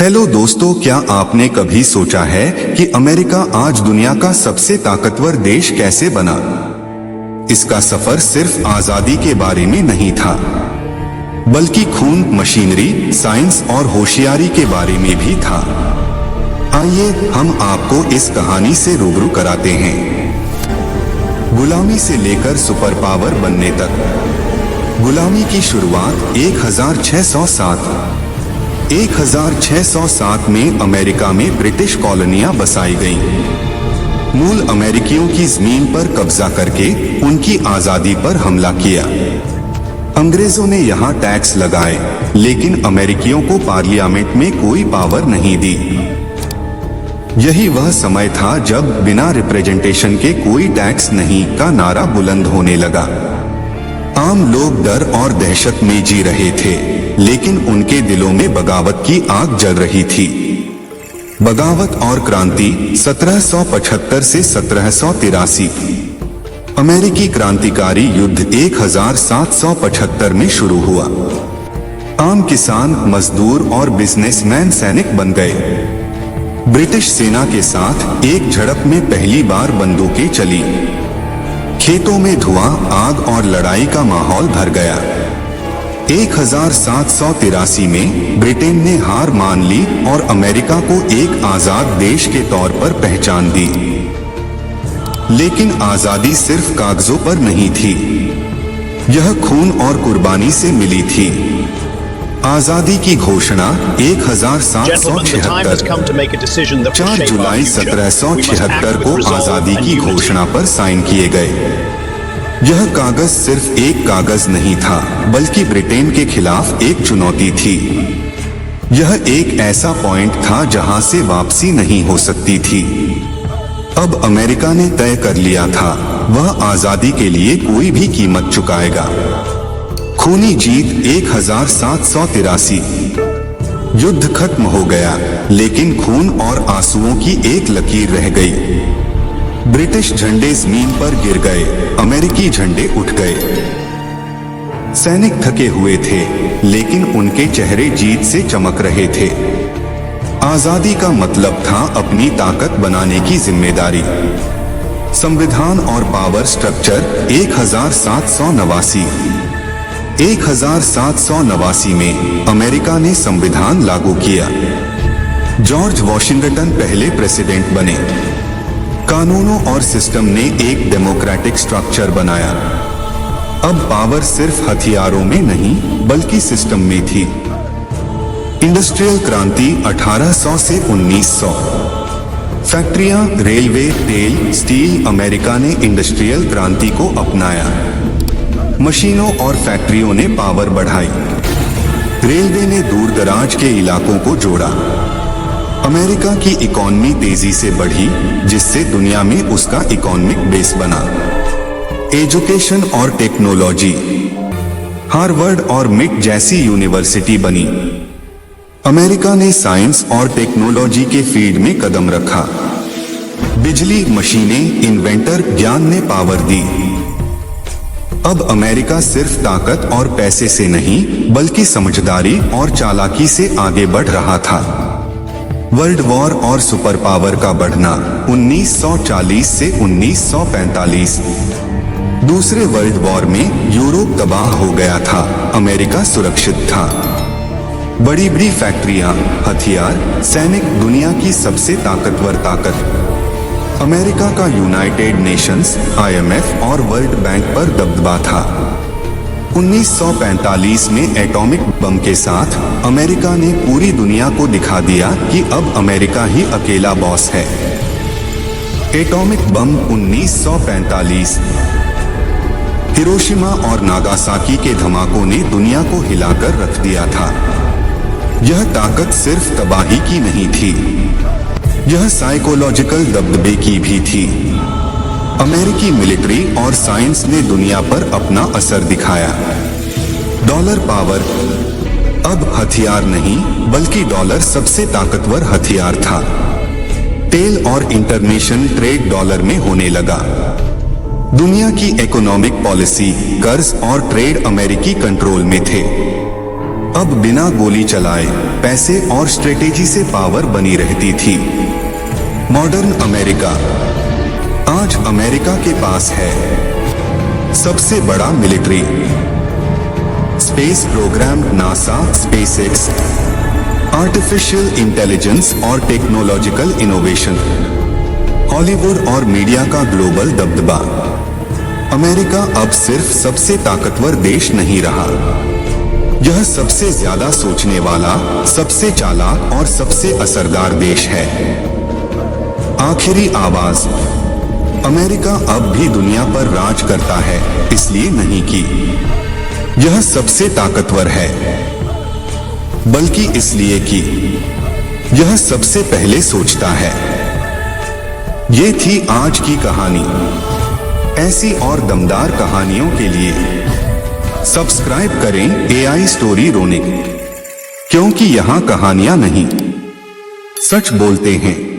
Hello दोस्तों, क्या आपने कभी सोचा है कि अमेरिका आज दुनिया का सबसे ताकतवर देश कैसे बना? इसका सफर सिर्फ आजादी के बारे में नहीं था, बल्कि खून, मशीनरी, साइंस और होशियारी के बारे में भी था। आइए हम आपको इस कहानी से रूबरू कराते हैं, गुलामी से लेकर सुपर पावर बनने तक। गुलामी की शुरुआत 1607 में अमेरिका में ब्रिटिश कॉलोनियां बसाई गईं। मूल अमेरिकियों की जमीन पर कब्जा करके उनकी आजादी पर हमला किया। अंग्रेजों ने यहाँ टैक्स लगाए, लेकिन अमेरिकियों को पार्लियामेंट में कोई पावर नहीं दी। यही वह समय था जब बिना रिप्रेजेंटेशन के कोई टैक्स नहीं का नारा बुलंद होने लगा। आम लोग डर और दहशत में जी रहे थे, लेकिन उनके दिलों में बगावत की आग जल रही थी। बगावत और क्रांति 1775 से 1783। अमेरिकी क्रांतिकारी युद्ध 1775 में शुरू हुआ। आम किसान, मजदूर और बिजनेसमैन सैनिक बन गए। ब्रिटिश सेना के साथ एक झड़प में पहली बार बंदूकें चली। खेतों में धुआं, आग और लड़ाई का माहौल भर गया। 1783 में ब्रिटेन ने हार मान ली और अमेरिका को एक आजाद देश के तौर पर पहचान दी। लेकिन आजादी सिर्फ कागजों पर नहीं थी, यह खून और कुर्बानी से मिली थी। आजादी की घोषणा 1776। 4 जुलाई 1776 को आजादी की घोषणा पर साइन किए गए। यह कागज सिर्फ एक कागज नहीं था, बल्कि ब्रिटेन के खिलाफ एक चुनौती थी। यह एक ऐसा पॉइंट था जहां से वापसी नहीं हो सकती थी। अब अमेरिका ने तय कर लिया था, वह आजादी के लिए कोई भी कीमत चुकाएगा। खूनी जीत 1783। युद्ध खत्म हो गया, लेकिन खून और आंसुओं की एक लकीर रह गई। ब्रिटिश झंडे जमीन पर गिर गए, अमेरिकी झंडे उठ गए। सैनिक थके हुए थे, लेकिन उनके चेहरे जीत से चमक रहे थे। आजादी का मतलब था अपनी ताकत बनाने की जिम्मेदारी। संविधान और पावर स्ट्रक्चर 1789। 1789 में अमेरिका ने संविधान लागू किया। जॉर्ज वॉशिंगटन पहले प्रेसिडेंट बने। कानूनों और सिस्टम ने एक डेमोक्रेटिक स्ट्रक्चर बनाया। अब पावर सिर्फ हथियारों में नहीं, बल्कि सिस्टम में थी। इंडस्ट्रियल क्रांति 1800 से 1900। फैक्ट्रियां, रेलवे, तेल, स्टील। अमेरिका ने इंडस्ट्रियल क्रांति को अपनाया। मशीनों और फैक्ट्रियों ने पावर बढ़ाई। रेलवे ने दूर दराज के इलाकों को जोड़ा। अमेरिका की इकोनॉमी तेजी से बढ़ी, जिससे दुनिया में उसका इकोनॉमिक बेस बना। एजुकेशन और टेक्नोलॉजी। हार्वर्ड और मिट जैसी यूनिवर्सिटी बनी। अमेरिका ने साइंस और टेक्नोलॉजी के फील्ड में कदम रखा। बिजली, मशीनें, इन्वेंटर, ज्ञान ने पावर दी। अब अमेरिका सिर्फ ताकत और पैसे से नहीं, बल्कि समझदारी और चालाकी से आगे बढ़ रहा था। वर्ल्ड वॉर और सुपर पावर का बढ़ना 1940 से 1945। दूसरे वर्ल्ड वॉर में यूरोप तबाह हो गया था, अमेरिका सुरक्षित था। बड़ी बड़ी फैक्ट्रियां, हथियार, सैनिक, दुनिया की सबसे ताकतवर ताकत। अमेरिका का यूनाइटेड नेशंस, IMF और वर्ल्ड बैंक पर दबदबा था। 1945 में एटॉमिक बम के साथ अमेरिका ने पूरी दुनिया को दिखा दिया कि अब अमेरिका ही अकेला बॉस है। Atomic bomb 1945। हिरोशिमा और नागासाकी के धमाकों ने दुनिया को हिलाकर रख दिया था। यह ताकत सिर्फ तबाही की नहीं थी, यह साइकोलॉजिकल दबदबे की भी थी। अमेरिकी मिलिट्री और साइंस ने दुनिया पर अपना असर दिखाया। Dollar power. अब हथियार नहीं, बल्कि डॉलर सबसे ताकतवर हथियार था। तेल और इंटरनेशनल ट्रेड डॉलर में होने लगा। दुनिया की इकोनॉमिक पॉलिसी, कर्ज और ट्रेड अमेरिकी कंट्रोल में थे। अब बिना गोली चलाए पैसे और स्ट्रेटेजी से पावर बनी रहती थी। Modern America. आज अमेरिका के पास है सबसे बड़ा military, space program NASA, SpaceX, artificial intelligence और टेक्नोलॉजिकल इनोवेशन, हॉलीवुड और मीडिया का ग्लोबल दबदबा। अमेरिका अब सिर्फ सबसे ताकतवर देश नहीं रहा, यह सबसे ज्यादा सोचने वाला, सबसे चालाक और सबसे असरदार देश है। आखिरी आवाज। अमेरिका अब भी दुनिया पर राज करता है, इसलिए नहीं कि यह सबसे ताकतवर है, बल्कि इसलिए कि यह सबसे पहले सोचता है। ये थी आज की कहानी। ऐसी और दमदार कहानियों के लिए सब्सक्राइब करें AI स्टोरी रोनिक, क्योंकि यहां कहानियां नहीं, सच बोलते हैं।